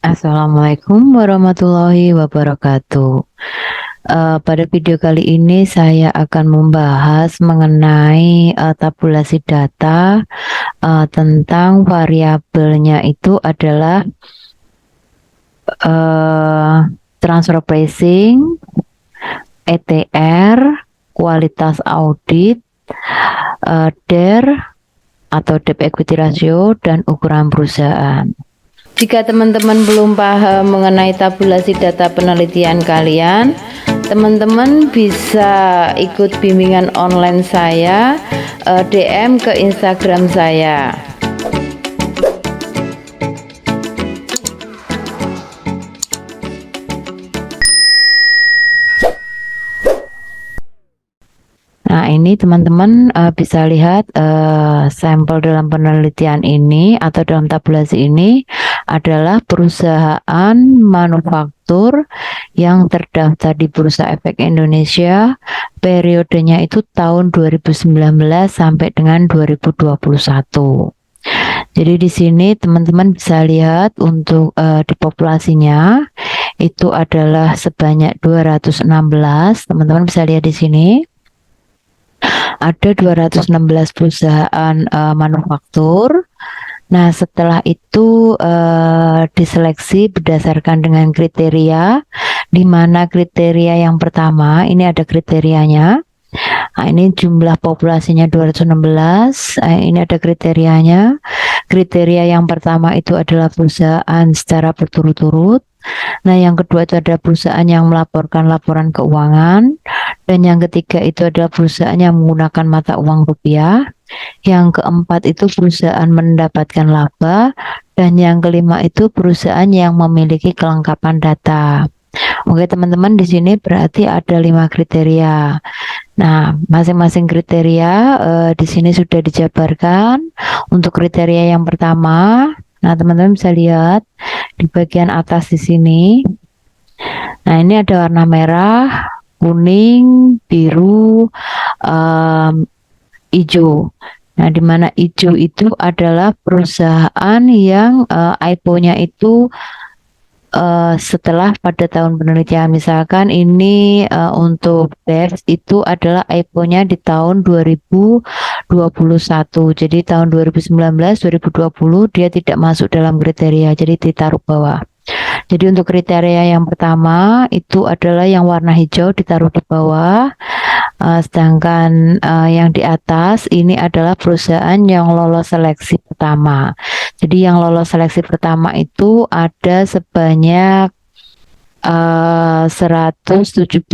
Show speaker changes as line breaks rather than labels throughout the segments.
Assalamualaikum warahmatullahi wabarakatuh. Pada video kali ini saya akan membahas mengenai tabulasi data tentang variabelnya itu adalah transfer pricing, ETR, kualitas audit, DER atau debt equity ratio, dan ukuran perusahaan. Jika teman-teman belum paham mengenai tabulasi data penelitian kalian, teman-teman bisa ikut bimbingan online saya, DM ke Instagram saya. Nah, ini teman-teman bisa lihat sampel dalam penelitian ini atau dalam tabulasi ini adalah perusahaan manufaktur yang terdaftar di Bursa Efek Indonesia. Periodenya itu tahun 2019 sampai dengan 2021. Jadi di sini teman-teman bisa lihat untuk di populasinya itu adalah sebanyak 216. Teman-teman bisa lihat di sini. Ada 216 perusahaan manufaktur. Nah, setelah itu diseleksi berdasarkan dengan kriteria, di mana kriteria yang pertama, ini ada kriterianya. Nah, ini jumlah populasinya 216, ini ada kriterianya. Kriteria yang pertama itu adalah perusahaan secara berturut-turut. Nah, yang kedua itu adalah perusahaan yang melaporkan laporan keuangan. Dan yang ketiga itu adalah perusahaan yang menggunakan mata uang rupiah. Yang keempat itu perusahaan mendapatkan laba. Dan yang kelima itu perusahaan yang memiliki kelengkapan data. Oke teman-teman, di sini berarti ada 5 kriteria. Nah, masing-masing kriteria di sini sudah dijabarkan. Untuk kriteria yang pertama, nah teman-teman bisa lihat di bagian atas di sini. Nah, ini ada warna merah, kuning, biru, hijau. Nah, di mana hijau itu adalah perusahaan yang IPO-nya itu setelah pada tahun penelitian. Misalkan ini untuk DEX itu adalah IPO-nya di tahun 2021. Jadi tahun 2019, 2020 dia tidak masuk dalam kriteria, jadi ditaruh bawah. Jadi untuk kriteria yang pertama itu adalah yang warna hijau, ditaruh di bawah. Sedangkan yang di atas ini adalah perusahaan yang lolos seleksi pertama. Jadi yang lolos seleksi pertama itu ada sebanyak 179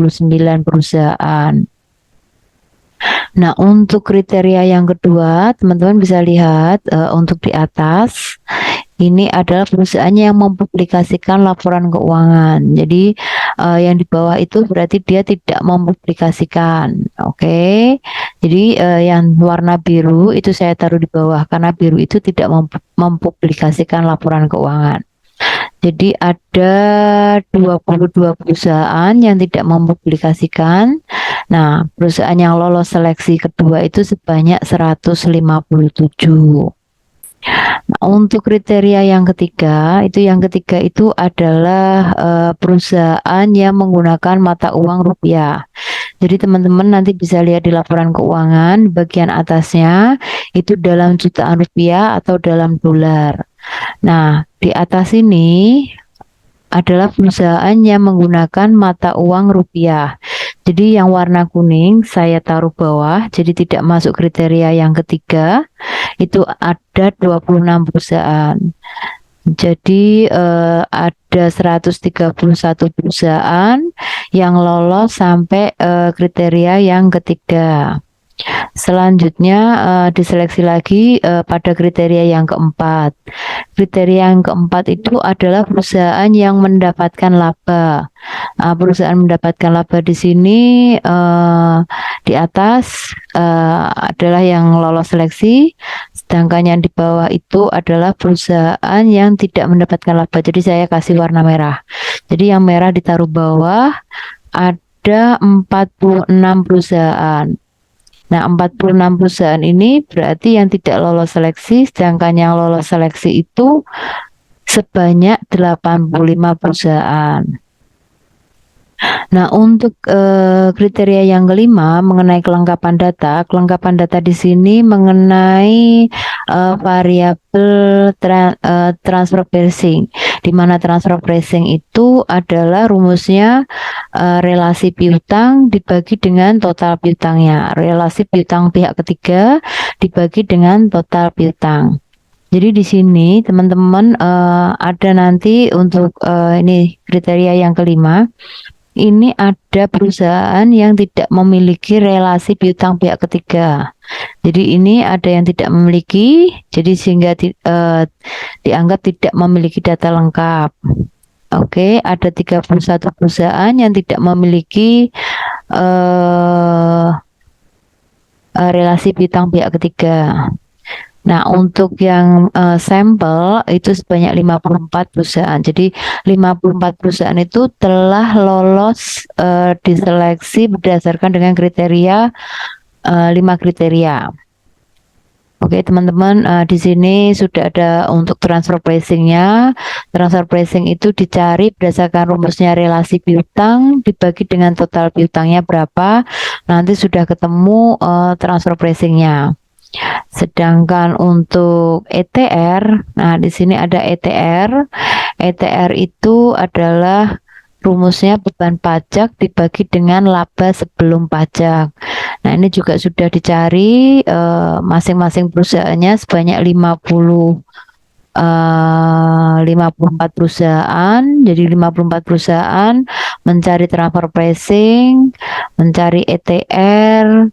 perusahaan. Nah, untuk kriteria yang kedua, teman-teman bisa lihat untuk di atas, ini adalah perusahaan yang mempublikasikan laporan keuangan. Jadi yang di bawah itu berarti dia tidak mempublikasikan. Oke. Jadi yang warna biru itu saya taruh di bawah karena biru itu tidak mempublikasikan laporan keuangan. Jadi ada 22 perusahaan yang tidak mempublikasikan. Nah, perusahaan yang lolos seleksi kedua itu sebanyak 157. Nah, untuk kriteria yang ketiga itu adalah perusahaan yang menggunakan mata uang rupiah. Jadi teman-teman nanti bisa lihat di laporan keuangan bagian atasnya itu dalam jutaan rupiah atau dalam dolar. Nah, di atas ini adalah perusahaan yang menggunakan mata uang rupiah. Jadi yang warna kuning saya taruh bawah, jadi tidak masuk kriteria yang ketiga. Itu ada 26 perusahaan. Jadi ada 131 perusahaan yang lolos sampai kriteria yang ketiga. Selanjutnya diseleksi lagi pada kriteria yang keempat. Kriteria yang keempat itu adalah perusahaan yang mendapatkan laba. Perusahaan mendapatkan laba di sini di atas adalah yang lolos seleksi, sedangkan yang di bawah itu adalah perusahaan yang tidak mendapatkan laba. Jadi saya kasih warna merah. Jadi yang merah ditaruh bawah, ada 46 perusahaan. Nah, 46 perusahaan ini berarti yang tidak lolos seleksi, sedangkan yang lolos seleksi itu sebanyak 85 perusahaan. Nah, untuk kriteria yang kelima mengenai kelengkapan data di sini mengenai variabel transfer pricing, di mana transfer pricing itu adalah rumusnya relasi piutang dibagi dengan total piutangnya, relasi piutang pihak ketiga dibagi dengan total piutang. Jadi di sini teman-teman ada nanti untuk ini kriteria yang kelima. Ini ada perusahaan yang tidak memiliki relasi piutang pihak ketiga. Jadi ini ada yang tidak memiliki, jadi sehingga dianggap tidak memiliki data lengkap. Oke, ada 31 perusahaan yang tidak memiliki relasi piutang pihak ketiga. Nah, untuk yang sampel itu sebanyak 54 perusahaan. Jadi 54 perusahaan itu telah lolos diseleksi berdasarkan dengan kriteria 5 kriteria. Oke, teman-teman, di sini sudah ada untuk transfer pricing-nya. Transfer pricing itu dicari berdasarkan rumusnya relasi piutang dibagi dengan total piutangnya berapa. Nanti sudah ketemu transfer pricing-nya. Sedangkan untuk ETR, nah di sini ada ETR. ETR itu adalah rumusnya beban pajak dibagi dengan laba sebelum pajak. Nah, ini juga sudah dicari masing-masing perusahaannya sebanyak 54 perusahaan. Jadi 54 perusahaan mencari transfer pricing, mencari ETR,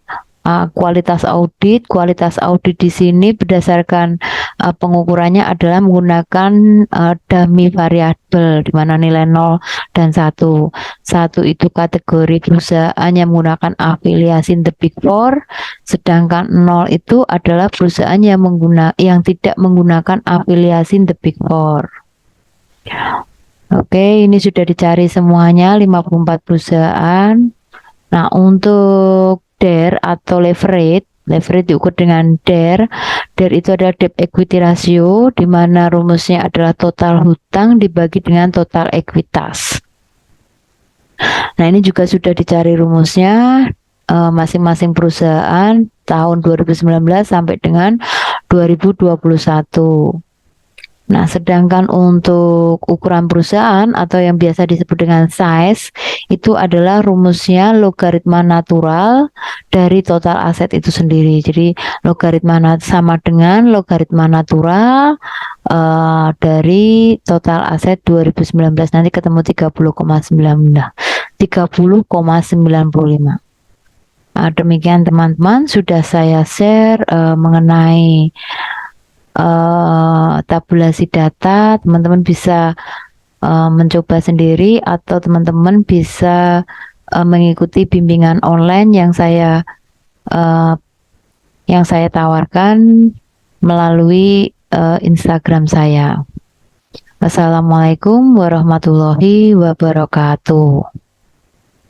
kualitas audit di sini berdasarkan pengukurannya adalah menggunakan dummy variabel di mana nilai 0 dan 1. 1 itu kategori perusahaan yang menggunakan afiliasi the Big Four, sedangkan 0 itu adalah perusahaan yang tidak menggunakan afiliasi the Big Four. Oke, ini sudah dicari semuanya 54 perusahaan. Nah, untuk DER atau leverage diukur dengan DER. DER itu adalah debt equity ratio, di mana rumusnya adalah total hutang dibagi dengan total ekuitas. Nah, ini juga sudah dicari rumusnya masing-masing perusahaan tahun 2019 sampai dengan 2021. Nah, sedangkan untuk ukuran perusahaan atau yang biasa disebut dengan size, itu adalah rumusnya logaritma natural dari total aset itu sendiri. Jadi, logaritma sama dengan logaritma natural dari total aset 2019, nanti ketemu 30,95. Demikian teman-teman, sudah saya share mengenai tabulasi data. Teman-teman bisa mencoba sendiri atau teman-teman bisa mengikuti bimbingan online yang saya tawarkan melalui Instagram saya. Wassalamualaikum warahmatullahi wabarakatuh.